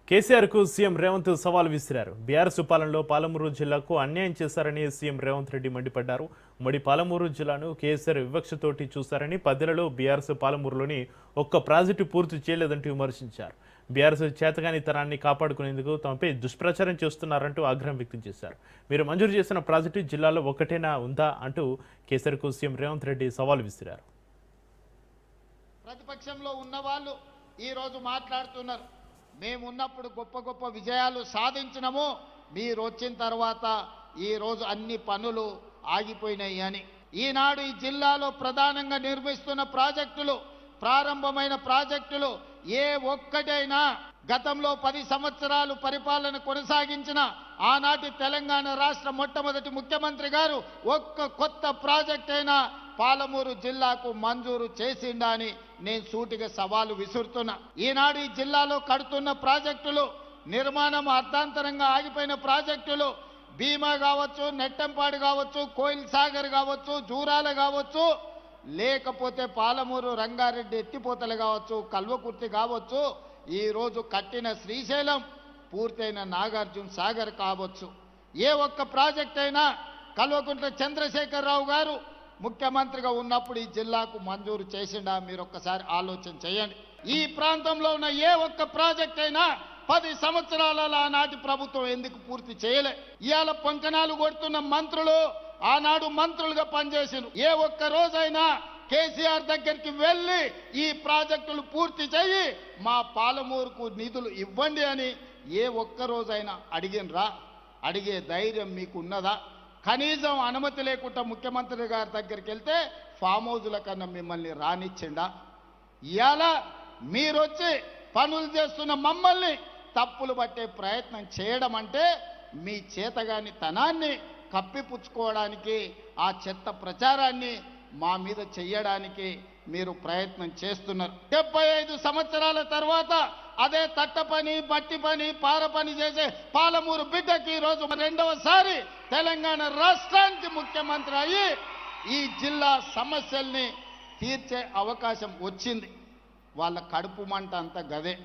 కేసీఆర్కు సీఎం రేవంత్ సవాల్ విసిరారు. బీఆర్ఎస్ పాలనలో పాలమూరు జిల్లాకు అన్యాయం చేశారని సీఎం రేవంత్ రెడ్డి మండిపడ్డారు. ఉమ్మడి పాలమూరు జిల్లాను కేసీఆర్ వివక్షతోటి చూశారని, 10 బీఆర్ఎస్ పాలమూరులోని ఒక్క ప్రాజెక్టు పూర్తి చేయలేదంటూ విమర్శించారు. బీఆర్ఎస్ చేతగాని తరాన్ని కాపాడుకునేందుకు తమపై దుష్ప్రచారం చేస్తున్నారంటూ ఆగ్రహం వ్యక్తం చేశారు. మీరు మంజూరు చేసిన ప్రాజెక్టు జిల్లాలో ఒక్కటేనా ఉందా అంటూ కేసీఆర్కు సీఎం రేవంత్ రెడ్డి సవాల్ విసిరారు. ప్రతిపక్షంలో ఉన్న వాళ్ళు ఈరోజు మాట్లాడుతున్నారు, మేమున్నప్పుడు గొప్ప గొప్ప విజయాలు సాధించినము, మీరు వచ్చిన తర్వాత ఈరోజు అన్ని పనులు ఆగిపోయినాయి అని. ఈనాడు ఈ జిల్లాలో ప్రధానంగా నిర్మిస్తున్న ప్రాజెక్టులు, ప్రారంభమైన ప్రాజెక్టులు ఏ ఒక్కటైనా గతంలో 10 సంవత్సరాలు పరిపాలన కొనసాగించిన ఆనాటి తెలంగాణ రాష్ట్ర మొట్టమొదటి ముఖ్యమంత్రి గారు ఒక్క కొత్త ప్రాజెక్ట్ అయినా పాలమూరు జిల్లాకు మంజూరు చేసిండా అని నేను సూటిగా సవాలు విసురుతున్నా. ఈనాడు ఈ జిల్లాలో కడుతున్న ప్రాజెక్టులు, నిర్మాణం అర్ధాంతరంగా ఆగిపోయిన ప్రాజెక్టులు భీమా కావచ్చు, నెట్టంపాడు కావచ్చు, కోయిల్ సాగర్ కావచ్చు, జూరాల కావచ్చు, లేకపోతే పాలమూరు రంగారెడ్డి ఎత్తిపోతలు కావచ్చు, కల్వకుర్తి కావచ్చు, ఈరోజు కట్టిన శ్రీశైలం, పూర్తయిన నాగార్జున సాగర్ కావచ్చు, ఏ ఒక్క ప్రాజెక్ట్ అయినా కల్వకుంట్ల చంద్రశేఖరరావు గారు ముఖ్యమంత్రిగా ఉన్నప్పుడు ఈ జిల్లాకు మంజూరు చేసిండా? మీరు ఒక్కసారి ఆలోచన చేయండి. ఈ ప్రాంతంలో ఉన్న ఏ ఒక్క ప్రాజెక్ట్ అయినా 10 సంవత్సరాల ఆనాటి ప్రభుత్వం ఎందుకు పూర్తి చేయలే? ఇవాళ పొంకనాలు కొడుతున్న మంత్రులు ఆనాడు మంత్రులుగా పనిచేసిండ్రు. ఏ ఒక్క రోజైనా కేసీఆర్ దగ్గరికి వెళ్ళి ఈ ప్రాజెక్టులు పూర్తి చేయి, మా పాలమూరుకు నిధులు ఇవ్వండి అని ఏ ఒక్క రోజైనా అడిగినరా? అడిగే ధైర్యం మీకు ఉన్నదా? కనీసం అనుమతి లేకుండా ముఖ్యమంత్రి గారి దగ్గరికి వెళ్తే ఫామ్ హౌజుల కన్నా మిమ్మల్ని రానిచ్చిండా? ఇవాళ మీరొచ్చి పనులు చేస్తున్న మమ్మల్ని తప్పులు పట్టే ప్రయత్నం చేయడం అంటే మీ చేతగాని తనాన్ని కప్పిపుచ్చుకోవడానికి, ఆ చెత్త ప్రచారాన్ని మా మీద చెయ్యడానికి మీరు ప్రయత్నం చేస్తున్నారు. 75 సంవత్సరాల తర్వాత అదే తట్ట పని, బట్టి పని, పార పని చేసే పాలమూరు బిడ్డకి ఈరోజు రెండవసారి తెలంగాణ రాష్ట్రానికి ముఖ్యమంత్రి అయ్యి ఈ జిల్లా సమస్యల్ని తీర్చే అవకాశం వచ్చింది. వాళ్ళ కడుపు మంట అంతా గదే.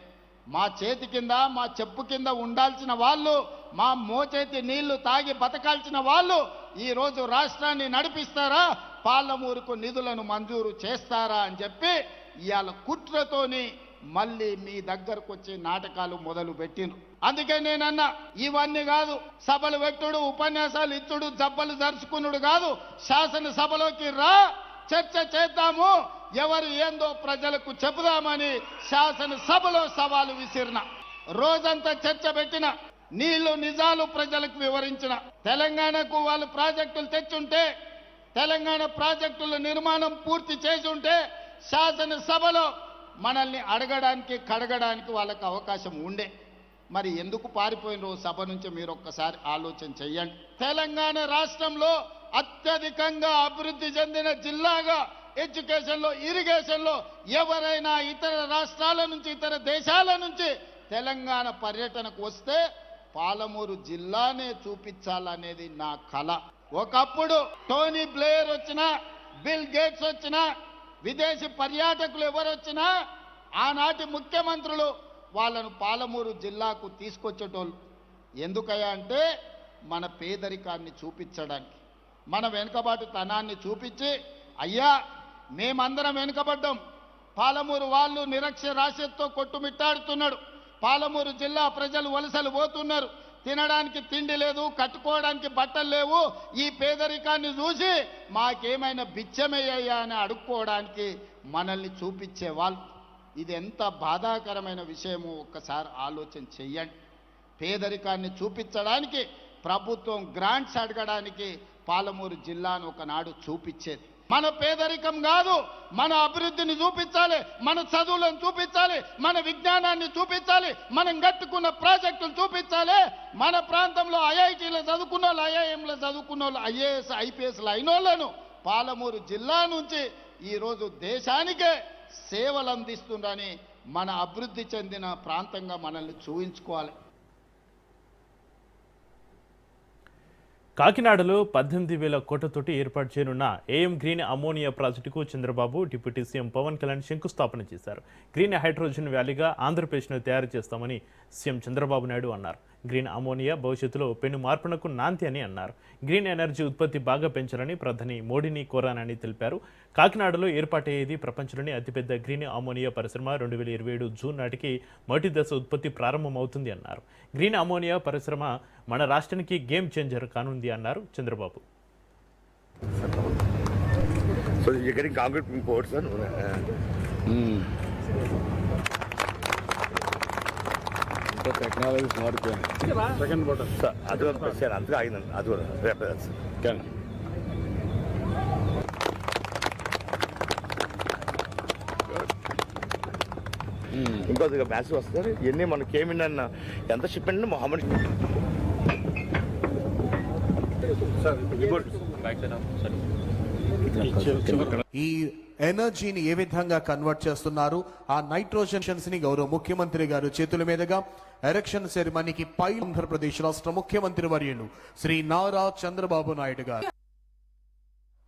మా చేతి కింద, మా చెప్పు కింద ఉండాల్సిన వాళ్ళు, మా మోచేతి నీళ్లు తాగి బతకాల్సిన వాళ్ళు ఈరోజు రాష్ట్రాన్ని నడిపిస్తారా, పాలమూరుకు నిధులను మంజూరు చేస్తారా అని చెప్పి ఇవాళ కుట్రతోని మళ్ళీ మీ దగ్గరకు వచ్చి నాటకాలు మొదలు పెట్టిండ్రు. అందుకే నేనన్నా, ఇవన్నీ కాదు, సభలు పెట్టుడు, ఉపన్యాసాలు ఇచ్చుడు, జబ్బలు జరుచుకున్నాడు కాదు, శాసనసభలోకి రా, చర్చ చేద్దాము, ఎవరు ఏందో ప్రజలకు చెబుదామని శాసనసభలో సవాలు విసిరిన. రోజంతా చర్చ పెట్టిన, నీళ్లు నిజాలు ప్రజలకు వివరించిన. తెలంగాణకు వాళ్ళు ప్రాజెక్టులు తెచ్చుంటే, తెలంగాణ ప్రాజెక్టుల నిర్మాణం పూర్తి చేసి ఉంటే శాసనసభలో మనల్ని అడగడానికి, కడగడానికి వాళ్ళకి అవకాశం ఉండే. మరి ఎందుకు పారిపోయిన సభ నుంచి మీరు ఒక్కసారి ఆలోచన చెయ్యండి. తెలంగాణ రాష్ట్రంలో అత్యధికంగా అభివృద్ధి చెందిన జిల్లాగా ఎడ్యుకేషన్లో, ఇరిగేషన్లో ఎవరైనా ఇతర రాష్ట్రాల నుంచి, ఇతర దేశాల నుంచి తెలంగాణ పర్యటనకు వస్తే పాలమూరు జిల్లానే చూపించాలనేది నా కల. ఒకప్పుడు టోనీ బ్లేయర్ వచ్చినా, బిల్ గేట్స్ వచ్చినా, విదేశీ పర్యాటకులు ఎవరు వచ్చినా ఆనాటి ముఖ్యమంత్రులు వాళ్ళను పాలమూరు జిల్లాకు తీసుకొచ్చేటోళ్ళు. ఎందుకయ్యా అంటే మన పేదరికాన్ని చూపించడానికి, మన వెనుకబాటుతనాన్ని చూపించి, అయ్యా మేమందరం వెనుకబడ్డాం, పాలమూరు వాళ్ళు నిరక్షరాస్యతతో కొట్టుమిట్టాడుతున్నాడు, పాలమూరు జిల్లా ప్రజలు వలసలు పోతున్నారు, తినడానికి తిండి లేదు, కట్టుకోవడానికి బట్టలు లేవు, ఈ పేదరికాన్ని చూసి మాకేమైనా బిచ్చమయ్యా అని అడుక్కోవడానికి మనల్ని చూపించేవాళ్ళు. ఇది ఎంత బాధాకరమైన విషయమో ఒక్కసారి ఆలోచన చెయ్యండి. పేదరికాన్ని చూపించడానికి ప్రభుత్వం గ్రాంట్స్ అడగడానికి పాలమూరు జిల్లాను ఒకనాడు చూపించేది. మన పేదరికం కాదు, మన అభివృద్ధిని చూపించాలి, మన చదువులను చూపించాలి, మన విజ్ఞానాన్ని చూపించాలి, మనం కట్టుకున్న ప్రాజెక్టులు చూపించాలి. మన ప్రాంతంలో ఐఐటీలో చదువుకున్న వాళ్ళు, ఐఐఎంలో చదువుకున్న వాళ్ళు, ఐఏఎస్ ఐపీఎస్లు అయిన వాళ్ళను పాలమూరు జిల్లా నుంచి ఈరోజు దేశానికే సేవలు అందిస్తుందని మన అభివృద్ధి చెందిన ప్రాంతంగా మనల్ని చూపించుకోవాలి. కాకినాడలో 18,000 కోట్లతోటి ఏర్పాటు చేయనున్న ఏఎం గ్రీన్ అమోనియా ప్రాజెక్టుకు చంద్రబాబు డిప్యూటీ సీఎం పవన్ కళ్యాణ్ శంకుస్థాపన చేశారు. గ్రీన్ హైడ్రోజన్ వ్యాలీగా ఆంధ్రప్రదేశ్ను తయారు చేస్తామని సీఎం చంద్రబాబు నాయుడు అన్నారు. గ్రీన్ అమోనియా భవిష్యత్తులో పెను మార్పునకు నాంది అని అన్నారు. గ్రీన్ ఎనర్జీ ఉత్పత్తి బాగా పెంచాలని ప్రధాని మోడీని కోరానని తెలిపారు. కాకినాడలో ఏర్పాటయ్యేది ప్రపంచంలోని అతిపెద్ద గ్రీన్ అమోనియా పరిశ్రమ. 2027 జూన్ నాటికి మొదటి దశ ఉత్పత్తి ప్రారంభమవుతుంది అన్నారు. గ్రీన్ అమోనియా పరిశ్రమ మన రాష్ట్రానికి గేమ్ చేంజర్ కానుంది అన్నారు Chandrababu. So you're getting concrete imports, sir? Technologies మారిపోయినాయి. సెకండ్ బటన్ సార్ అది కూడా సార్ అంతగా ఆగిందండి అది కూడా రేపు కానీ ఇంకొద్దిగా మ్యాథ్స్ వస్తారు ఇవన్నీ మనకి ఏమిటన్న ఎంత షిప్మెంట్ మొహమ్మద్ ఈ ఎనర్జీని ఏ విధంగా కన్వర్ట్ చేస్తున్నారు, ఆ నైట్రోజన్స్ ని గౌరవ ముఖ్యమంత్రి గారు చేతుల మీదుగా ఎలక్షన్ సెరమనీకి పై ఆంధ్రప్రదేశ్ రాష్ట్ర ముఖ్యమంత్రి వర్యులు శ్రీ నారా చంద్రబాబు నాయుడు గారు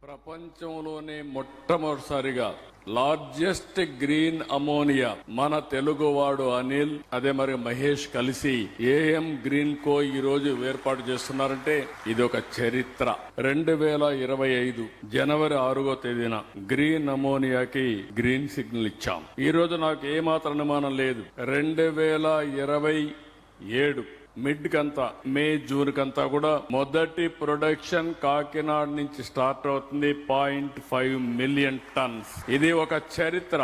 ప్రపంచంలోనే మొట్టమొదటిసారిగా లార్జెస్ట్ గ్రీన్ అమోనియా మన తెలుగువాడు అనిల్ అదే మరి మహేష్ కలిసి ఏఎం గ్రీన్ కో ఈ రోజు ఏర్పాటు చేస్తున్నారంటే ఇది ఒక చరిత్ర. 2025 జనవరి 6వ తేదీన గ్రీన్ అమోనియాకి గ్రీన్ సిగ్నల్ ఇచ్చాం. ఈ రోజు నాకు ఏమాత్రం అనుమానం లేదు 2027 మిడ్ కంతా మే జూన్ కంతా కూడా మొదటి ప్రొడక్షన్ కాకినాడ నుంచి స్టార్ట్ అవుతుంది. 0.5 మిలియన్ టన్స్. ఇది ఒక చరిత్ర.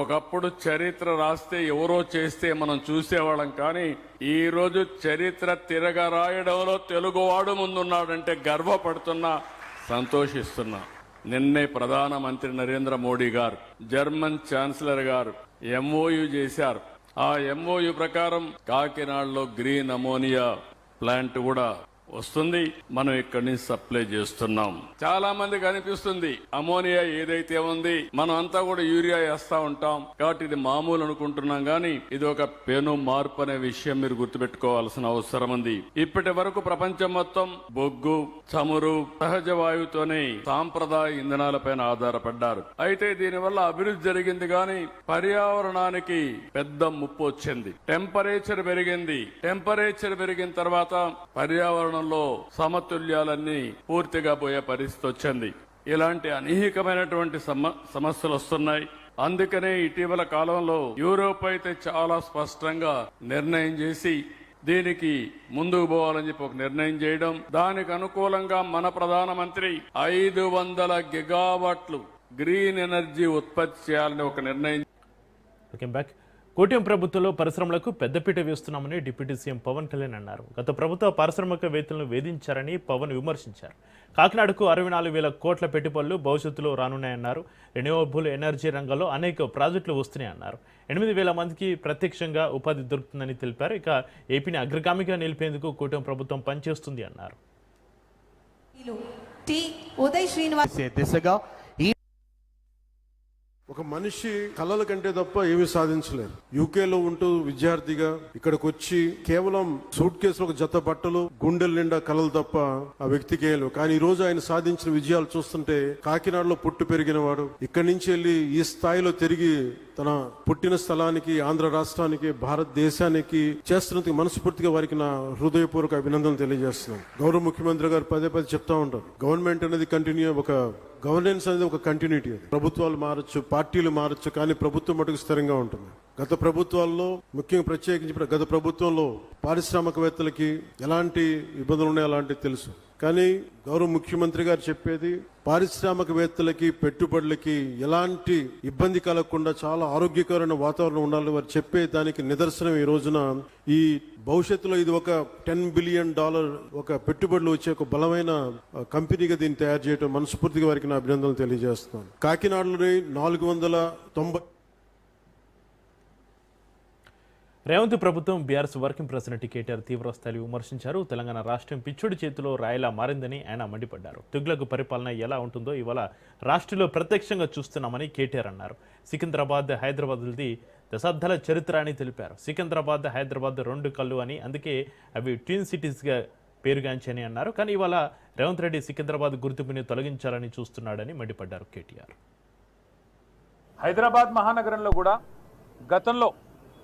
ఒకప్పుడు చరిత్ర రాస్తే ఎవరో చేస్తే మనం చూసేవాళ్ళం, కానీ ఈ రోజు చరిత్ర తిరగ రాయడంలో తెలుగువాడు ముందున్నాడంటే గర్వపడుతున్నా, సంతోషిస్తున్నా. నిన్నే ప్రధానమంత్రి నరేంద్ర మోడీ గారు జర్మన్ ఛాన్సలర్ గారు ఎంఓయు చేశారు. ఆ ఎంఓయు ప్రకారం కాకినాడలో గ్రీన్ అమోనియా ప్లాంట్ కూడా వస్తుంది. మనం ఇక్కడి నుంచి సప్లై చేస్తున్నాం. చాలా మందికి అనిపిస్తుంది అమోనియా ఏదైతే ఉంది మనం అంతా కూడా యూరియా వేస్తా ఉంటాం కాబట్టి ఇది మామూలు అనుకుంటున్నాం, కానీ ఇది ఒక పెను మార్పు అనే విషయం మీరు గుర్తుపెట్టుకోవాల్సిన అవసరం ఉంది. ఇప్పటి వరకు ప్రపంచం మొత్తం బొగ్గు, చమురు, సహజ వాయువుతోనే సాంప్రదాయ ఇంధనాలపైన ఆధారపడ్డారు. అయితే దీనివల్ల అభివృద్ధి జరిగింది, కానీ పర్యావరణానికి పెద్ద ముప్పు వచ్చింది. టెంపరేచర్ పెరిగింది. టెంపరేచర్ పెరిగిన తర్వాత పర్యావరణం సమతుల్యాలన్నీ పూర్తిగా పోయే పరిస్థితి వచ్చింది. ఇలాంటి అనేకమైనటువంటి సమస్యలు వస్తున్నాయి. అందుకనే ఇటీవల కాలంలో యూరోప్ అయితే చాలా స్పష్టంగా నిర్ణయం చేసి దీనికి ముందుకు పోవాలని చెప్పి ఒక నిర్ణయం చేయడం, దానికి అనుకూలంగా మన ప్రధానమంత్రి 500 గిగావాట్లు గ్రీన్ ఎనర్జీ ఉత్పత్తి చేయాలని ఒక నిర్ణయం. కూటమి ప్రభుత్వంలో పరిశ్రమలకు పెద్దపీట వేస్తున్నామని డిప్యూటీ సీఎం పవన్ కళ్యాణ్ అన్నారు. గత ప్రభుత్వ పారిశ్రామికవేత్తలను వేధించారని పవన్ విమర్శించారు. కాకినాడకు 64,000 కోట్ల పెట్టుబడులు భవిష్యత్తులో రానున్నాయన్నారు. రెన్యూవబుల్ ఎనర్జీ రంగంలో అనేక ప్రాజెక్టులు వస్తున్నాయన్నారు. 8,000 మందికి ప్రత్యక్షంగా ఉపాధి దొరుకుతుందని తెలిపారు. ఇక ఏపీని అగ్రగామిగా నిలిపేందుకు కూటమి ప్రభుత్వం పనిచేస్తుంది అన్నారు. దిశగా ఒక మనిషి కళల కంటే తప్ప ఏమీ సాధించలేరు. యూకేలో ఉంటూ విద్యార్థిగా ఇక్కడికి వచ్చి కేవలం సూట్ కేసులో ఒక జత బట్టలు, గుండెల నిండా కళలు తప్ప ఆ వ్యక్తికి ఏలు. కానీ ఈ రోజు ఆయన సాధించిన విజయాలు చూస్తుంటే కాకినాడలో పుట్టి పెరిగిన వాడు ఇక్కడి నుంచి వెళ్ళి ఈ స్థాయిలో తిరిగి తన పుట్టిన స్థలానికి, ఆంధ్ర రాష్ట్రానికి, భారతదేశానికి చేస్తున్నందుకు మనస్ఫూర్తిగా వారికి నా హృదయపూర్వక అభినందనలు తెలియజేస్తున్నాను. గౌరవ ముఖ్యమంత్రి గారు పదే చెప్తా ఉంటారు, గవర్నమెంట్ అనేది కంటిన్యూ, ఒక గవర్నెన్స్ అనేది ఒక కంటిన్యూటీ. అది ప్రభుత్వాలు మారచ్చు, పార్టీలు మారచ్చు, కానీ ప్రభుత్వం మటుకు స్థిరంగా ఉంటుంది. గత ప్రభుత్వాల్లో ముఖ్యంగా ప్రత్యేకించి గత ప్రభుత్వంలో పారిశ్రామికవేత్తలకి ఎలాంటి ఇబ్బందులు ఉన్నాయో అలాంటివి తెలుసు. కానీ గౌరవ ముఖ్యమంత్రి గారు చెప్పేది పారిశ్రామికవేత్తలకి, పెట్టుబడులకి ఎలాంటి ఇబ్బంది కలగకుండా చాలా ఆరోగ్యకరమైన వాతావరణం ఉండాలని వారు చెప్పే దానికి నిదర్శనం ఈ రోజున ఈ భవిష్యత్తులో ఇది ఒక $10 బిలియన్ ఒక పెట్టుబడులు వచ్చే ఒక బలమైన కంపెనీగా దీన్ని తయారు చేయడం మనస్ఫూర్తిగా వారికి నా అభినందనలు తెలియజేస్తున్నాను. కాకినాడలోని 490 రేవంత్ ప్రభుత్వం బీఆర్ఎస్ వర్కింగ్ ప్రెసిడెంట్ కేటీఆర్ తీవ్రస్థాయిలో విమర్శించారు. తెలంగాణ రాష్ట్రం పిచ్చుడి చేతిలో రాయిలా మారిందని ఆయన మండిపడ్డారు. తుగ్లక్ పరిపాలన ఎలా ఉంటుందో ఇవాళ రాష్ట్రంలో ప్రత్యక్షంగా చూస్తున్నామని కేటీఆర్ అన్నారు. సికింద్రాబాద్, హైదరాబాద్ది దశాబ్దాల చరిత్ర అని తెలిపారు. సికింద్రాబాద్, హైదరాబాద్ 2 కళ్ళు అని, అందుకే అవి ట్విన్ సిటీస్గా పేరుగాంచని అన్నారు. కానీ ఇవాళ రేవంత్ రెడ్డి సికింద్రాబాద్ గుర్తింపుని తొలగించాలని చూస్తున్నాడని మండిపడ్డారు కేటీఆర్. హైదరాబాద్ మహానగరంలో కూడా గతంలో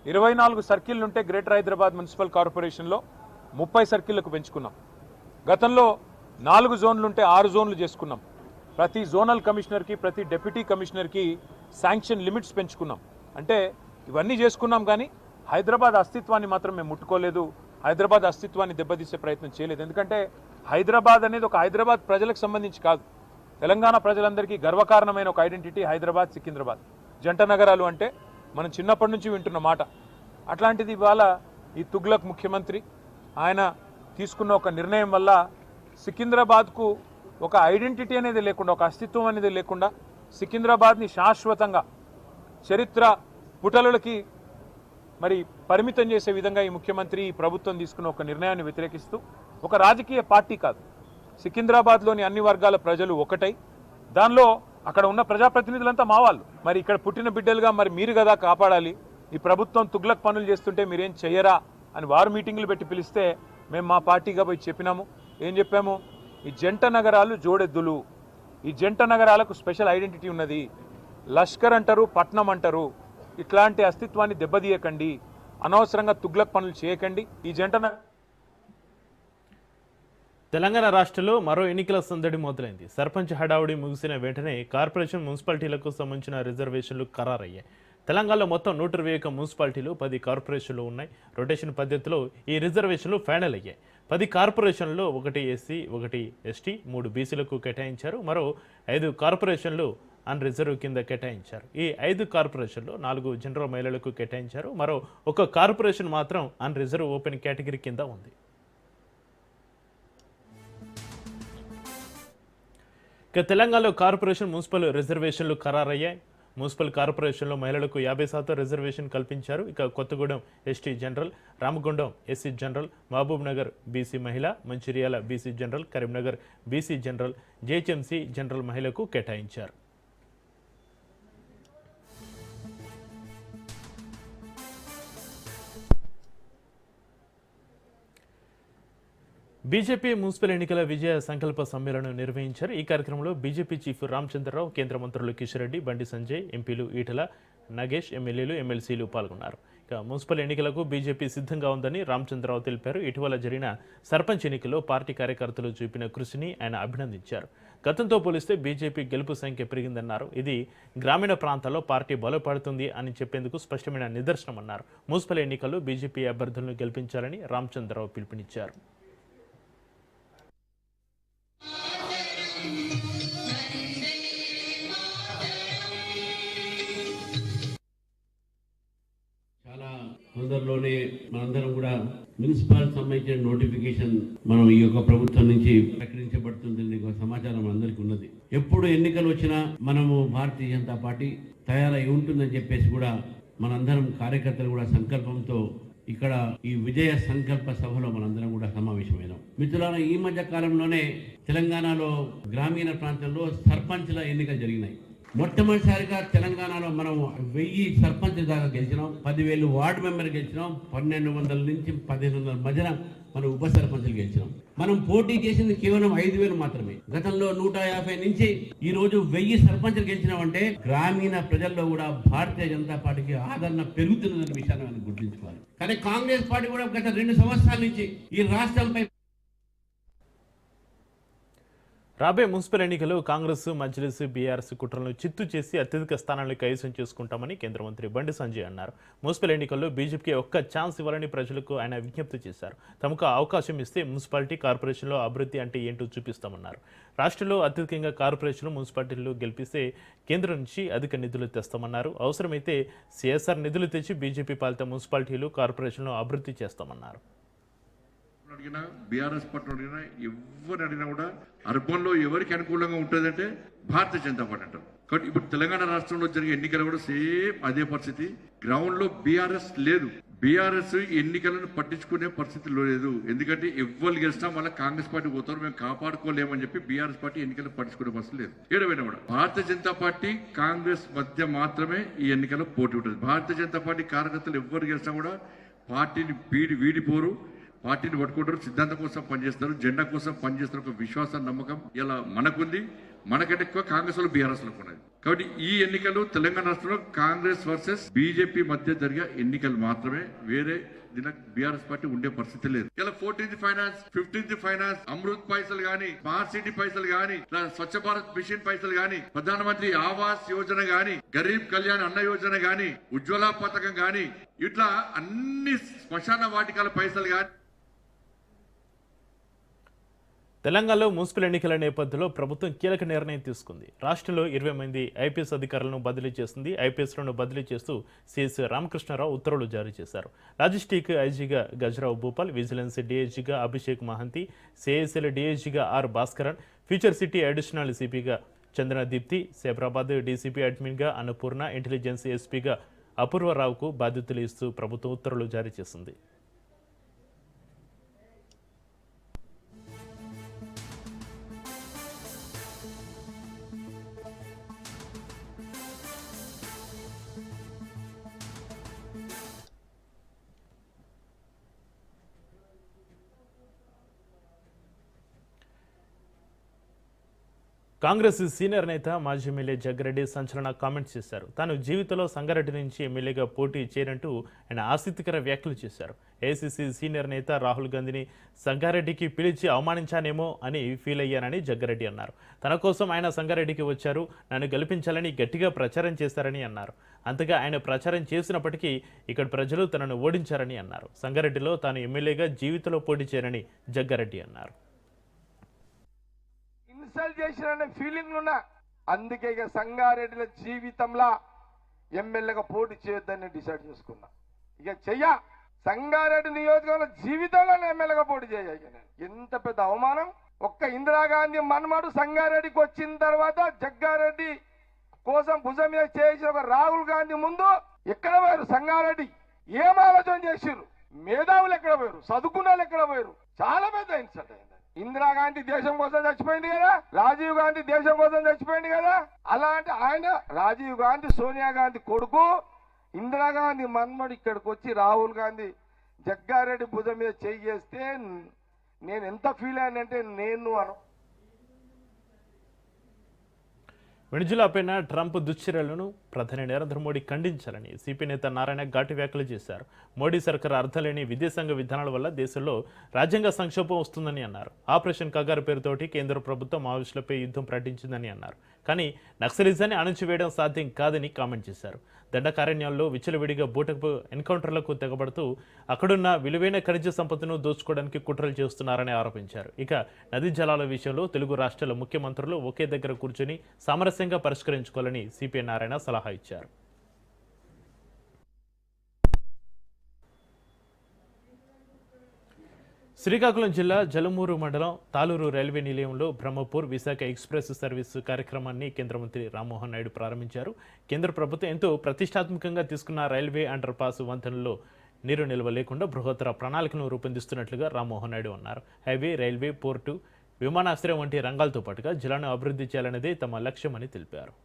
24 సర్కిల్ ఉంటే గ్రేటర్ హైదరాబాద్ మున్సిపల్ కార్పొరేషన్లో 30 సర్కిళ్లకు పెంచుకున్నాం. గతంలో 4 జోన్లుంటే 6 జోన్లు చేసుకున్నాం. ప్రతి జోనల్ కమిషనర్కి ప్రతి డిప్యూటీ కమిషనర్కి శాంక్షన్ లిమిట్స్ పెంచుకున్నాం. అంటే ఇవన్నీ చేసుకున్నాం, కానీ హైదరాబాద్ అస్తిత్వాన్ని మాత్రం మేము ముట్టుకోలేదు. హైదరాబాద్ అస్తిత్వాన్ని దెబ్బతీసే ప్రయత్నం చేయలేదు. ఎందుకంటే హైదరాబాద్ అనేది ఒక హైదరాబాద్ ప్రజలకు సంబంధించి కాదు, తెలంగాణ ప్రజలందరికీ గర్వకారణమైన ఒక ఐడెంటిటీ హైదరాబాద్, సికింద్రాబాద్ జంట నగరాలు అంటే మనం చిన్నప్పటి నుంచి వింటున్న మాట. అట్లాంటిది ఇవాళ ఈ తుగ్లక్ ముఖ్యమంత్రి ఆయన తీసుకున్న ఒక నిర్ణయం వల్ల సికింద్రాబాద్కు ఒక ఐడెంటిటీ అనేది లేకుండా, ఒక అస్తిత్వం అనేది లేకుండా సికింద్రాబాద్ని శాశ్వతంగా చరిత్ర పుటలకి మరి పరిమితం చేసే విధంగా ఈ ముఖ్యమంత్రి, ఈ ప్రభుత్వం తీసుకున్న ఒక నిర్ణయాన్ని వ్యతిరేకిస్తూ, ఒక రాజకీయ పార్టీ కాదు, సికింద్రాబాద్లోని అన్ని వర్గాల ప్రజలు ఒకటై, దానిలో అక్కడ ఉన్న ప్రజాప్రతినిధులంతా మా వాళ్ళు, మరి ఇక్కడ పుట్టిన బిడ్డలుగా మరి మీరు కదా కాపాడాలి, ఈ ప్రభుత్వం తుగ్లక్ పనులు చేస్తుంటే మీరేం చెయ్యరా అని వారు మీటింగులు పెట్టి పిలిస్తే మేము మా పార్టీగా పోయి చెప్పినాము. ఏం చెప్పాము? ఈ జంట నగరాలు జోడెద్దులు, ఈ జంట నగరాలకు స్పెషల్ ఐడెంటిటీ ఉన్నది, లష్కర్ అంటారు, పట్నం అంటారు, ఇట్లాంటి అస్తిత్వాన్ని దెబ్బతీయకండి, అనవసరంగా తుగ్లక్ పనులు చేయకండి. ఈ జంట తెలంగాణ రాష్ట్రంలో మరో ఎన్నికల సందడి మొదలైంది. సర్పంచ్ హడావుడి ముగిసిన వెంటనే కార్పొరేషన్ మున్సిపాలిటీలకు సంబంధించిన రిజర్వేషన్లు ఖరారయ్యాయి. తెలంగాణలో మొత్తం 121 మున్సిపాలిటీలు, 10 కార్పొరేషన్లు ఉన్నాయి. రొటేషన్ పద్ధతిలో ఈ రిజర్వేషన్లు ఫైనల్ అయ్యాయి. 10 కార్పొరేషన్లలో 1 ఎస్సీ, 1 ఎస్టీ, 3 బీసీలకు కేటాయించారు. మరో 5 కార్పొరేషన్లు అన్ రిజర్వ్ కింద కేటాయించారు. ఈ 5 కార్పొరేషన్లో 4 జనరల్ మహిళలకు కేటాయించారు. మరో 1 కార్పొరేషన్ మాత్రం అన్ రిజర్వ్ ఓపెన్ కేటగిరీ కింద ఉంది. ఇక తెలంగాణలో కార్పొరేషన్ మున్సిపల్ రిజర్వేషన్లు ఖరారయ్యాయి. మున్సిపల్ కార్పొరేషన్లో మహిళలకు 50% రిజర్వేషన్ కల్పించారు. ఇక Kothagudem ST general, Ramagundam SC general, Mahabubnagar BC మహిళ, Mancherial BC general, Karimnagar BC general, GHMC general మహిళకు కేటాయించారు. బీజేపీ మున్సిపల్ ఎన్నికల విజయ సంకల్ప సమ్మేళనం నిర్వహించారు. ఈ కార్యక్రమంలో బీజేపీ చీఫ్ రామచంద్రరావు, కేంద్ర మంత్రులు కిషన్ రెడ్డి, బండి సంజయ్, ఎంపీలు ఈటల, నగేష్, ఎమ్మెల్యేలు, ఎమ్మెల్సీలు పాల్గొన్నారు. ఇక మున్సిపల్ ఎన్నికలకు బీజేపీ సిద్ధంగా ఉందని రామచంద్రరావు తెలిపారు. ఇటీవల జరిగిన సర్పంచ్ ఎన్నికల్లో పార్టీ కార్యకర్తలు చూపిన కృషిని ఆయన అభినందించారు. గతంతో పోలిస్తే బీజేపీ గెలుపు సంఖ్య పెరిగిందన్నారు. ఇది గ్రామీణ ప్రాంతాల్లో పార్టీ బలపడుతుంది అని చెప్పేందుకు స్పష్టమైన నిదర్శనమన్నారు. మున్సిపల్ ఎన్నికల్లో బీజేపీ అభ్యర్థులను గెలిపించాలని రామచంద్రరావు పిలుపునిచ్చారు. చాలా తొందరలోనే మనందరం కూడా మున్సిపల్ సంబంధించిన నోటిఫికేషన్ మనం ఈ యొక్క ప్రభుత్వం నుంచి ప్రకటించబడుతుందని ఒక సమాచారం అందరికీ ఉన్నది. ఎప్పుడు ఎన్నికలు వచ్చినా మనము భారతీయ జనతా పార్టీ తయారై ఉంటుందని చెప్పేసి కూడా మనందరం కార్యకర్తలు కూడా సంకల్పంతో ఇక్కడ ఈ విజయ సంకల్ప సభలో మనందరం కూడా సమావేశమైనాం. మిత్రులారా, ఈ మధ్య కాలంలోనే తెలంగాణలో గ్రామీణ ప్రాంతాల్లో సర్పంచ్ల ఎన్నికలు జరిగినాయి. మొట్టమొదటిసారిగా తెలంగాణలో మనం 1000 సర్పంచ్ దాకా గెలిచినాం, 10,000 వార్డు మెంబర్ గెలిచినాం, 1200 నుంచి 1500 మధ్యన మనం ఉప సర్పంచ్లు గెలిచినాం. మనం పోటీ చేసింది కేవలం 5,000 మాత్రమే. గతంలో 150 నుంచి ఈ రోజు 1000 సర్పంచ్లు గెలిచినామంటే గ్రామీణ ప్రజల్లో కూడా భారతీయ జనతా పార్టీకి ఆదరణ పెరుగుతున్నదనే విషయాన్ని మనం గుర్తుంచుకోవాలి. కానీ కాంగ్రెస్ పార్టీ కూడా గత 2 సంవత్సరాల నుంచి ఈ రాష్ట్రంపై రాబోయే మున్సిపల్ ఎన్నికలు కాంగ్రెస్, మజ్లిస్, బీఆర్ఎస్ కుట్రలను చిత్తు చేసి అత్యధిక స్థానాలను కైవసం చేసుకుంటామని కేంద్ర మంత్రి బండి సంజయ్ అన్నారు. మున్సిపల్ ఎన్నికల్లో బీజేపీకి ఒక్క ఛాన్స్ ఇవ్వాలని ప్రజలకు ఆయన విజ్ఞప్తి చేశారు. తమకు అవకాశం ఇస్తే మున్సిపాలిటీ, కార్పొరేషన్లో అభివృద్ధి అంటే ఏంటో చూపిస్తామన్నారు. రాష్ట్రంలో అత్యధికంగా కార్పొరేషన్లు, మున్సిపాలిటీలు గెలిపిస్తే కేంద్రం నుంచి అధిక నిధులు తెస్తామన్నారు. అవసరమైతే సిఎస్ఆర్ నిధులు తెచ్చి బీజేపీ పాలిత మున్సిపాలిటీలు, కార్పొరేషన్లు అభివృద్ధి చేస్తామన్నారు. అడిగినా బీఆర్ఎస్ పార్టీ అడిగినా ఎవరు అడిగినా కూడా అర్బన్ లో ఎవరికి అనుకూలంగా ఉంటుందంటే భారతీయ జనతా పార్టీ అంటారు. కాబట్టి ఇప్పుడు తెలంగాణ రాష్ట్రంలో జరిగే ఎన్నికలు కూడా సేమ్ అదే పరిస్థితి. గ్రౌండ్ లో బీఆర్ఎస్ లేదు. బీఆర్ఎస్ ఎన్నికలను పట్టించుకునే పరిస్థితిలో లేదు. ఎందుకంటే ఎవరు గెలిచినా మళ్ళీ కాంగ్రెస్ పార్టీ పోతారు, మేము కాపాడుకోలేమని చెప్పి బీఆర్ఎస్ పార్టీ ఎన్నికలు పట్టించుకునే పరిస్థితి లేదు. ఏడవైనా కూడా భారతీయ జనతా పార్టీ, కాంగ్రెస్ మధ్య మాత్రమే ఈ ఎన్నికల్లో పోటీ ఉంటుంది. భారతీయ జనతా పార్టీ కార్యకర్తలు ఎవరు గెలిచినా కూడా పార్టీని వీడిపోరు. పార్టీని పట్టుకుంటారు, సిద్ధాంతం కోసం పనిచేస్తారు, జెండా కోసం పనిచేస్తారు. ఒక విశ్వాసం, నమ్మకం ఇలా మనకుంది. మనకంటే ఎక్కువ కాంగ్రెస్ వాళ్ళు బీఆర్ఎస్ లకు ఉన్నది. కాబట్టి ఈ ఎన్నికలు తెలంగాణ రాష్ట్రంలో కాంగ్రెస్ వర్సెస్ బీజేపీ మధ్య జరిగే ఎన్నికలు మాత్రమే. వేరే దీనికి బీఆర్ఎస్ పార్టీ ఉండే పరిస్థితి లేదు. ఇలా 14th finance, 15th finance, Amrit పైసలు గాని, స్మార్ట్ సిటీ పైసలు గాని, స్వచ్ఛ భారత్ మిషన్ పైసలు గాని, ప్రధానమంత్రి ఆవాస్ యోజన గాని, గరీబ్ కళ్యాణ్ అన్న యోజన గాని, ఉజ్వల పథకం గాని, ఇట్లా అన్ని శ్మశాన వాటికల పైసలు గాని. తెలంగాణలో మున్సిపల్ ఎన్నికల నేపథ్యంలో ప్రభుత్వం కీలక నిర్ణయం తీసుకుంది. రాష్ట్రంలో 20 మంది ఐపీఎస్ అధికారులను బదిలీ చేసింది. ఐపీఎస్లను బదిలీ చేస్తూ సిఎస్ రామకృష్ణారావు ఉత్తర్వులు జారీ చేశారు. లాజిస్టిక్ ఐజీగా గజరావు భూపాల్, విజిలెన్స్ డీఐజీగా అభిషేక్ మహంతి, సిఐఎస్ఎల్ డీఐజీగా R Bhaskaran, future city additional సిపిగా చంద్ర దీప్తి, సైబరాబాద్ డీసీపీ అడ్మిన్గా అన్నపూర్ణ, ఇంటెలిజెన్స్ ఎస్పీగా అపూర్వరావుకు బాధ్యతలు ఇస్తూ ప్రభుత్వం ఉత్తర్వులు జారీ చేసింది. కాంగ్రెస్ సీనియర్ నేత మాజీ ఎమ్మెల్యే జగ్గారెడ్డి సంచలన కామెంట్స్ చేశారు. తాను జీవితంలో సంగారెడ్డి నుంచి ఎమ్మెల్యేగా పోటీ చేయనంటూ ఆయన ఆసక్తికర వ్యాఖ్యలు చేశారు. ఏఐసీసీ సీనియర్ నేత రాహుల్ గాంధీని సంగారెడ్డికి పిలిచి అవమానించానేమో అని ఫీల్ అయ్యానని జగ్గారెడ్డి అన్నారు. తన కోసం ఆయన సంగారెడ్డికి వచ్చారు, నన్ను గెలిపించాలని గట్టిగా ప్రచారం చేశారని అన్నారు. అంతగా ఆయన ప్రచారం చేసినప్పటికీ ఇక్కడ ప్రజలు తనను ఓడించారని అన్నారు. సంగారెడ్డిలో తాను ఎమ్మెల్యేగా జీవితంలో పోటీ చేయనని జగ్గారెడ్డి అన్నారు. ఇన్సల్ట్ చేసిన ఫీలింగ్ ఉన్నా, అందుకే ఇక సంగారెడ్డిల జీవితంలో ఎమ్మెల్యేగా పోటీ చేయొద్దని డిసైడ్ చేసుకున్నా. ఇక చెయ్య సంగారెడ్డి నియోజకవర్గంలో జీవితంలో ఎమ్మెల్యేగా పోటీ చేయ. ఎంత పెద్ద అవమానం. ఒక్క ఇందిరాగాంధీ మన్మడు సంగారెడ్డికి వచ్చిన తర్వాత జగ్గారెడ్డి కోసం భుజం మీద చేసిన ఒక రాహుల్ గాంధీ ముందు ఎక్కడ పోయారు? సంగారెడ్డి ఏం ఆలోచన చేసిర్రు? మేధావులు ఎక్కడ పోయారు? చదువుకున్న వాళ్ళు ఎక్కడ పోయారు? చాలా పెద్ద ఇన్సల్ట్ అయింది. ఇందిరాగాంధీ దేశం కోసం చచ్చిపోయింది కదా, రాజీవ్ గాంధీ దేశం కోసం చచ్చిపోయింది కదా. అలాంటి ఆయన రాజీవ్ గాంధీ, సోనియా గాంధీ కొడుకు, ఇందిరాగాంధీ మన్మడు ఇక్కడికి వచ్చి రాహుల్ గాంధీ జగ్గారెడ్డి భుజం మీద చేయి చేస్తే నేను ఎంత ఫీల్ అయ్యానంటే నేను వెనిజులాపైన ట్రంప్ దుశ్చర్యలను ప్రధాని నరేంద్ర మోడీ ఖండించాలని సిపి నేత నారాయణ ఘాటు వ్యాఖ్యలు చేశారు. మోడీ సర్కార్ అర్థలేని విదేశాంగ విధానాల వల్ల దేశంలో రాజ్యాంగ సంక్షోభం వస్తుందని అన్నారు. ఆపరేషన్ కగారు పేరుతోటి కేంద్ర ప్రభుత్వం మావోయిస్టులపై యుద్ధం ప్రకటించిందని అన్నారు. కానీ నక్సలిజాన్ని అణచివేయడం సాధ్యం కాదని కామెంట్ చేశారు. దండకారణ్యాల్లో విచ్చలవిడిగా బూటకు ఎన్కౌంటర్లకు తెగబడుతూ అక్కడున్న విలువైన ఖనిజ సంపదను దోచుకోవడానికి కుట్రలు చేస్తున్నారని ఆరోపించారు. ఇక నదీ జలాల విషయంలో తెలుగు రాష్ట్రాల ముఖ్యమంత్రులు ఒకే దగ్గర కూర్చొని సామరస్యంగా పరిష్కరించుకోవాలని సిపి నారాయణ సలహా ఇచ్చారు. శ్రీకాకుళం జిల్లా జలమూరు మండలం తాలూరు రైల్వే నిలయంలో బ్రహ్మపూర్ విశాఖ ఎక్స్ప్రెస్ సర్వీసు కార్యక్రమాన్ని కేంద్ర మంత్రి రామ్మోహన్ నాయుడు ప్రారంభించారు. కేంద్ర ప్రభుత్వం ఎంతో ప్రతిష్టాత్మకంగా తీసుకున్న రైల్వే అండర్ పాస్ వంతెనలో నీరు నిల్వ లేకుండా బృహత్తర ప్రణాళికను రూపొందిస్తున్నట్లుగా రామ్మోహన్ నాయుడు అన్నారు. హైవే, రైల్వే, పోర్టు, విమానాశ్రయం వంటి రంగాలతో పాటుగా జిల్లాను అభివృద్ధి చేయాలనేదే తమ లక్ష్యమని తెలిపారు.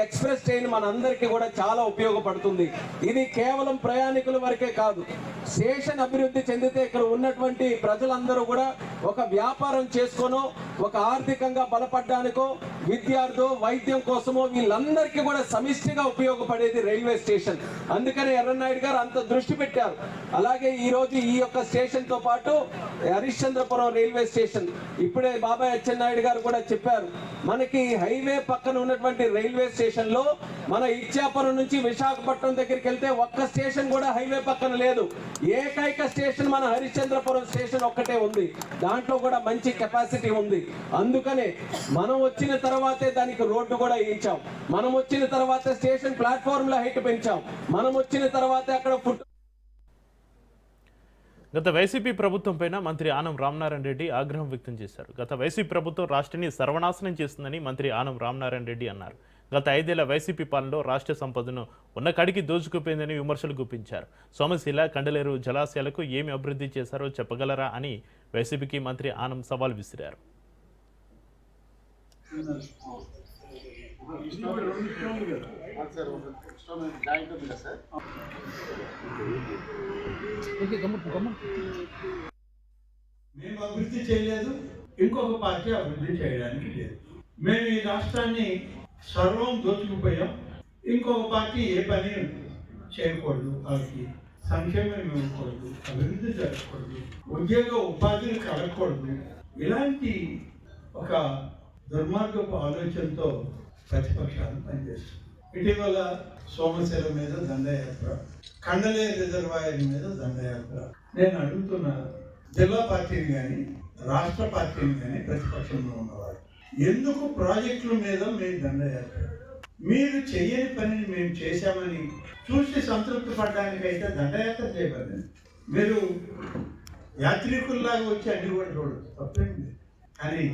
ఎక్స్ప్రెస్ ట్రైన్ మనందరికీ కూడా చాలా ఉపయోగపడుతుంది. ఇది కేవలం ప్రయాణికుల వరకే కాదు, స్టేషన్ అభివృద్ధి చెందితే ఇక్కడ ఉన్నటువంటి ప్రజలందరూ కూడా ఒక వ్యాపారం చేసుకోనో, ఒక ఆర్థికంగా బలపడడానికో, విద్యార్థు వైద్యం కోసమో వీళ్ళందరికీ కూడా సమిష్టిగా ఉపయోగపడేది రైల్వే స్టేషన్. అందుకని ఎర్రనాయుడు గారు అంత దృష్టి పెట్టారు. అలాగే ఈ రోజు ఈ యొక్క స్టేషన్ తో పాటు హరిశ్చంద్రపురం రైల్వే స్టేషన్, ఇప్పుడే బాబాయ్ అచ్చెన్నాయుడు గారు కూడా చెప్పారు, మనకి హైవే పక్కన ఉన్నటువంటి రైల్వే స్టేషన్ లో మన ఇచ్చాపురం నుంచి విశాఖపట్నం దగ్గరికి వెళ్తే ఒక్క స్టేషన్ కూడా హైవే పక్కన లేదు. ఏకైక స్టేషన్ మన హరిశ్చంద్రపురం స్టేషన్ ఒక్కటే ఉంది. దాంట్లో కూడా మంచి కెపాసిటీ ఉంది. అందుకనే మనం వచ్చిన తర్వాతే దానికి రోడ్డు కూడా వేయించాం. మనం వచ్చిన తర్వాత స్టేషన్ ప్లాట్ఫామ్ లో హైట్ పెంచాం. మనం వచ్చిన తర్వాత అక్కడ ఫుట్. గత వైసీపీ ప్రభుత్వం పైన మంత్రి ఆనం రామనారాయణ రెడ్డి ఆగ్రహం వ్యక్తం చేశారు. గత వైసీపీ ప్రభుత్వం రాష్ట్రాన్ని సర్వనాశనం చేస్తుందని మంత్రి ఆనం రామనారాయణ రెడ్డి అన్నారు. గత 5 ఏళ్ల వైసీపీ పాలనలో రాష్ట్ర సంపదను ఉన్న కాడికి దోచుకుపోయిందని విమర్శలు గుప్పించారు. సోమశిల, కండలేరు జలాశయాలకు ఏమి అభివృద్ధి చేశారో చెప్పగలరా అని వైసీపీకి మంత్రి ఆనం సవాల్ విసిరారు. మేము అభివృద్ధి చేయలేదు, ఇంకొక పార్టీ అభివృద్ధి చేయడానికి లేదు. మేము ఈ రాష్ట్రాన్ని సర్వం దోచుకుపోయాం, ఇంకొక పార్టీ ఏ పని చేయకూడదు, వాళ్ళకి సంక్షేమం ఇవ్వకూడదు, అభివృద్ధి జరగకూడదు, ఉద్యోగ ఉపాధిని కలగకూడదు. ఇలాంటి ఒక దుర్మార్గపు ఆలోచనతో ప్రతిపక్షాలు పనిచేస్తుంది. ఇటీవల సోమశిల మీద దండయాత్ర, కండలేరు రిజర్వాయర్ మీద దండయాత్ర. నేను అడుగుతున్నా, జిల్లా పార్టీని కానీ రాష్ట్ర పార్టీని కానీ ప్రతిపక్షంలో ఉన్నవారు, ఎందుకు ప్రాజెక్టుల మీద మేము దండయాత్ర? మీరు చెయ్యని పనిని మేము చేశామని చూసి సంతృప్తి పడడానికైతే దండయాత్ర చేయబడింది. మీరు యాత్రికుల్లాగా వచ్చి అన్ని కూడా చూడదు, తప్పేంటి. కానీ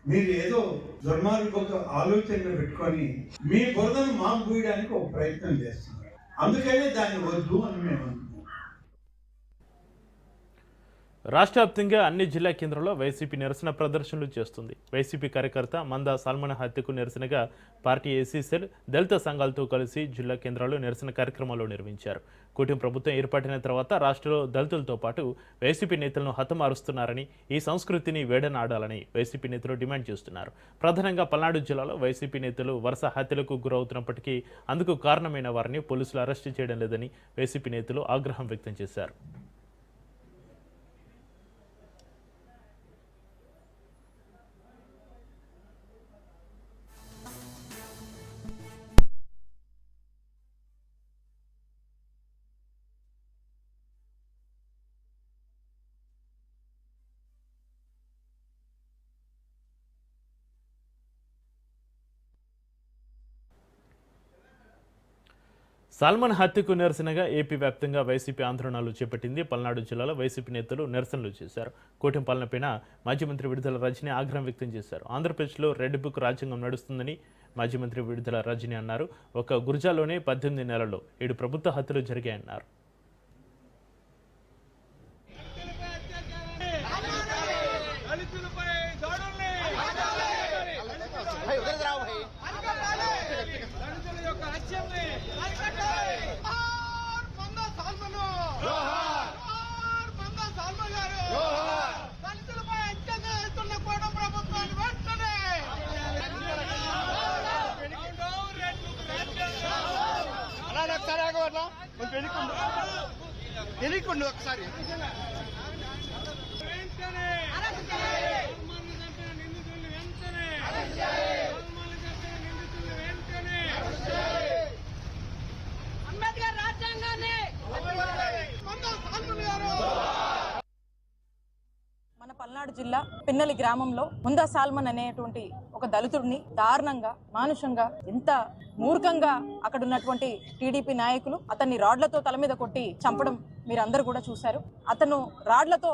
మీరు ఏదో దుర్మార్గపు ఆలోచనలు పెట్టుకొని మీ బురదను మాకు పూయడానికి ఒక ప్రయత్నం చేస్తున్నారు. అందుకనే దాన్ని వద్దు అని మేము అంటున్నాం. రాష్ట్ర వ్యాప్తంగా అన్ని జిల్లా కేంద్రాల్లో వైసీపీ నిరసన ప్రదర్శనలు చేస్తుంది. వైసీపీ కార్యకర్త మందా సల్మాన్ హత్యకు నిరసనగా పార్టీ ఏసీ సెల్ దళిత సంఘాలతో కలిసి జిల్లా కేంద్రాల్లో నిరసన కార్యక్రమాలు నిర్వహించారు. కూటమి ప్రభుత్వం ఏర్పడిన తర్వాత రాష్ట్రంలో దళితులతో పాటు వైసీపీ నేతలను హతమారుస్తున్నారని, ఈ సంస్కృతిని వేడనాడాలని వైసీపీ నేతలు డిమాండ్ చేస్తున్నారు. ప్రధానంగా పల్నాడు జిల్లాలో వైసీపీ నేతలు వరుస హత్యలకు గురవుతున్నప్పటికీ అందుకు కారణమైన వారిని పోలీసులు అరెస్టు చేయడం లేదని వైసీపీ నేతలు ఆగ్రహం వ్యక్తం చేశారు. సల్మాన్ హత్యకు నిరసనగా ఏపీ వ్యాప్తంగా వైసీపీ ఆందోళనలు చేపట్టింది. పల్నాడు జిల్లాలో వైసీపీ నేతలు నిరసనలు చేశారు. కూటమి పాలనపైన మాజీ మంత్రి విడుదల రజని ఆగ్రహం వ్యక్తం చేశారు. ఆంధ్రప్రదేశ్లో రెడ్ బుక్ రాజ్యాంగం నడుస్తుందని మాజీ మంత్రి విడుదల రజని అన్నారు. ఒక గుర్జాలోనే 18 నెలల్లో 7 ప్రభుత్వ హత్యలు జరిగాయన్నారు. తెలియకుండా ఒకసారి మన పల్నాడు జిల్లా పిన్నెలి గ్రామంలో ముందా సాల్మన్ అనేటువంటి ఒక దళితుడిని దారుణంగా, మానుషంగా, ఎంత మూర్ఖంగా అక్కడ ఉన్నటువంటి టీడీపీ నాయకులు అతన్ని రాడ్లతో తల మీద కొట్టి చంపడం మీరందరూ కూడా చూశారు. అతను రాడ్లతో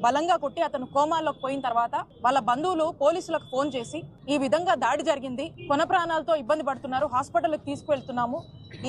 బలంగా కొట్టి అతను కోమాలోకి పోయిన తర్వాత వాళ్ళ బంధువులు పోలీసులకు ఫోన్ చేసి ఈ విధంగా దాడి జరిగింది, కొన ప్రాణాలతో ఇబ్బంది పడుతున్నారు, హాస్పిటల్కి తీసుకువెళ్తున్నాము,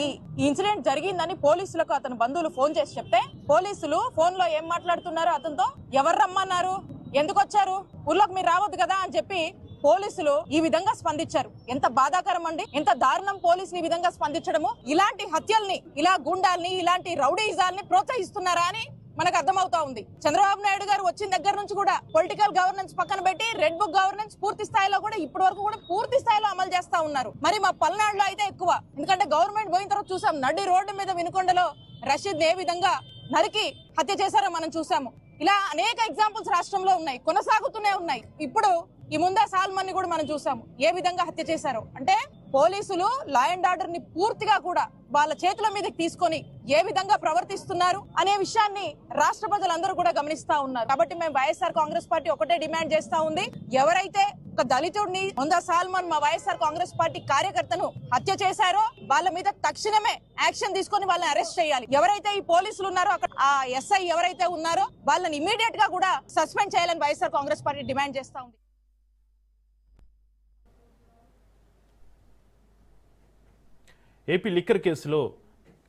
ఈ ఇన్సిడెంట్ జరిగిందని పోలీసులకు అతను బంధువులు ఫోన్ చేసి చెప్తే పోలీసులు ఫోన్ లో ఏం మాట్లాడుతున్నారు, అతనితో ఎవరు రమ్మన్నారు, ఎందుకు వచ్చారు, ఊర్లోకి మీరు రావద్దు కదా అని చెప్పి పోలీసులు ఈ విధంగా స్పందించారు. ఎంత బాధాకరం అండి, ఎంత దారుణం పోలీసులు ఈ విధంగా స్పందించడము. ఇలాంటి హత్యల్ని, ఇలా గుండాల్ని, ఇలాంటి రౌడీజాల్ని ప్రోత్సహిస్తున్నారా అని మనకు అర్థమవుతా ఉంది. చంద్రబాబు నాయుడు గారు వచ్చిన దగ్గర నుంచి కూడా పొలిటికల్ గవర్నెన్స్ పక్కన పెట్టి రెడ్ బుక్ గవర్నెన్స్ పూర్తి స్థాయిలో కూడా ఇప్పటి వరకు కూడా పూర్తి స్థాయిలో అమలు చేస్తా ఉన్నారు. మరి మా పల్నాడులో అయితే ఎక్కువ, ఎందుకంటే గవర్నమెంట్ పోయిన తర్వాత చూసాం నడి రోడ్డు మీద వినుకొండలో రషీద్ ఏ విధంగా నరికి హత్య చేశారో మనం చూసాము. ఇలా అనేక ఎగ్జాంపుల్స్ రాష్ట్రంలో ఉన్నాయి, కొనసాగుతూనే ఉన్నాయి. ఇప్పుడు ఈ ముందా సాల్మన్ ని కూడా మనం చూసాము ఏ విధంగా హత్య చేశారో. అంటే పోలీసులు లా అండ్ ఆర్డర్ ని పూర్తిగా కూడా వాళ్ళ చేతుల మీదకి తీసుకొని ఏ విధంగా ప్రవర్తిస్తున్నారు అనే విషయాన్ని రాష్ట్ర ప్రజలందరూ కూడా గమనిస్తా ఉన్నారు. కాబట్టి మేము వైఎస్ఆర్ కాంగ్రెస్ పార్టీ ఒకటే డిమాండ్ చేస్తా ఉంది, ఎవరైతే ఒక దళితుడిని ముందా సాల్మన్ మా వైఎస్ఆర్ కాంగ్రెస్ పార్టీ కార్యకర్తను హత్య చేశారో వాళ్ళ మీద తక్షణమే యాక్షన్ తీసుకొని వాళ్ళని అరెస్ట్ చేయాలి. ఎవరైతే ఈ పోలీసులు ఉన్నారో అక్కడ ఆ ఎస్ఐ ఎవరైతే ఉన్నారో వాళ్ళని ఇమీడియట్ గా కూడా సస్పెండ్ చేయాలని వైఎస్ఆర్ కాంగ్రెస్ పార్టీ డిమాండ్ చేస్తా ఉంది. ఏపీ లిక్కర్ కేసులో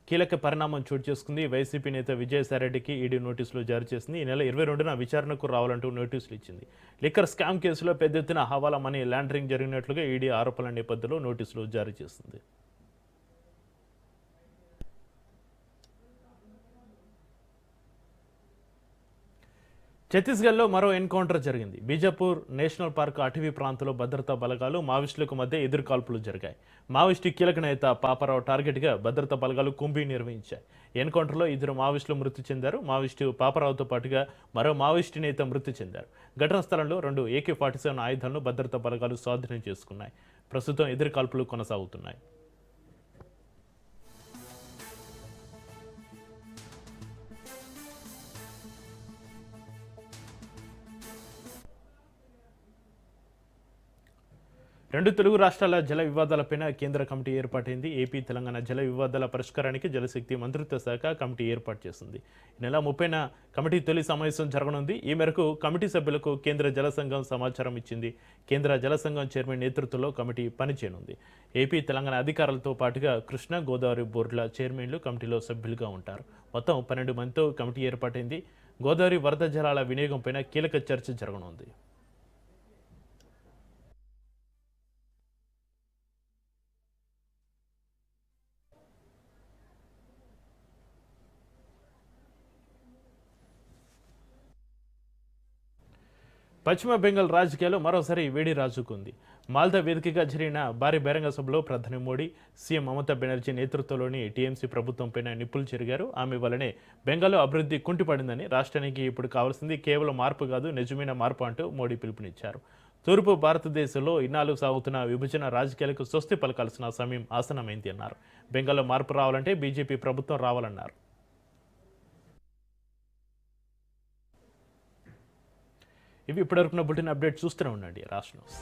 కీలక పరిణామం చోటు చేసుకుంది. వైసీపీ నేత విజయసాయిరెడ్డికి ఈడీ నోటీసులు జారీ చేసింది. ఈ నెల 22న విచారణకు రావాలంటూ నోటీసులు ఇచ్చింది. లిక్కర్ స్కామ్ కేసులో పెద్ద ఎత్తున హవాలా మనీ లాండరింగ్ జరిగినట్లుగా ఈడీ ఆరోపణల నేపథ్యంలో నోటీసులు జారీ చేసింది. ఛత్తీస్గఢ్లో మరో ఎన్కౌంటర్ జరిగింది. బీజాపూర్ నేషనల్ పార్క్ అటవీ ప్రాంతంలో భద్రతా బలగాలు మావోయిస్టులకు మధ్య ఎదురుకాల్పులు జరిగాయి. మావోయిస్టు కీలక నేత పాపారావు టార్గెట్గా భద్రతా బలగాలు కుంబింగ్ నిర్వహించాయి. ఎన్కౌంటర్లో 2 మావోయిస్టులు మృతి చెందారు. మావోయిస్టు పాపారావుతో పాటుగా మరో మావోయిస్టు నేత మృతి చెందారు. ఘటనా స్థలంలో 2 AK-47 ఆయుధాలను భద్రతా బలగాలు స్వాధీనం చేసుకున్నాయి. ప్రస్తుతం ఎదురుకాల్పులు కొనసాగుతున్నాయి. రెండు తెలుగు రాష్ట్రాల జల వివాదాలపైన కేంద్ర కమిటీ ఏర్పాటైంది. ఏపీ తెలంగాణ జల వివాదాల పరిష్కారానికి జలశక్తి మంత్రిత్వ శాఖ కమిటీ ఏర్పాటు చేసింది. ఈ నెల 30న కమిటీ తొలి సమావేశం జరగనుంది. ఈ మేరకు కమిటీ సభ్యులకు కేంద్ర జల సంఘం సమాచారం ఇచ్చింది. కేంద్ర జల సంఘం చైర్మన్ నేతృత్వంలో కమిటీ పనిచేయనుంది. ఏపీ తెలంగాణ అధికారులతో పాటుగా కృష్ణా గోదావరి బోర్డుల చైర్మన్లు కమిటీలో సభ్యులుగా ఉంటారు. మొత్తం 12 మందితో కమిటీ ఏర్పాటైంది. గోదావరి వరద జలాల వినియోగంపైన కీలక చర్చ జరగనుంది. పశ్చిమ బెంగాల్ రాజకీయాల్లో మరోసారి వేడి రాజుకుంది. మాల్దా వేదికగా జరిగిన భారీ బహిరంగ సభలో ప్రధాని మోడీ, సీఎం మమతా బెనర్జీ నేతృత్వంలోని టీఎంసీ ప్రభుత్వంపైన నిప్పులు చెరిగారు. ఆమె వల్లనే బెంగాల్లో అభివృద్ధి కుంటిపడిందని, రాష్ట్రానికి ఇప్పుడు కావాల్సింది కేవలం మార్పు కాదు, నిజమైన మార్పు అంటూ మోడీ పిలుపునిచ్చారు. తూర్పు భారతదేశంలో ఇన్నాళ్ళు సాగుతున్న విభజన రాజకీయాలకు స్వస్తి పలకాల్సిన సమయం ఆసన్నమైంది అన్నారు. బెంగాల్లో మార్పు రావాలంటే బీజేపీ ప్రభుత్వం రావాలన్నారు. ఇవి ఇప్పటివరకు బులెటిన్ అప్డేట్ చూస్తూనే ఉండండి రాష్ట్ర న్యూస్.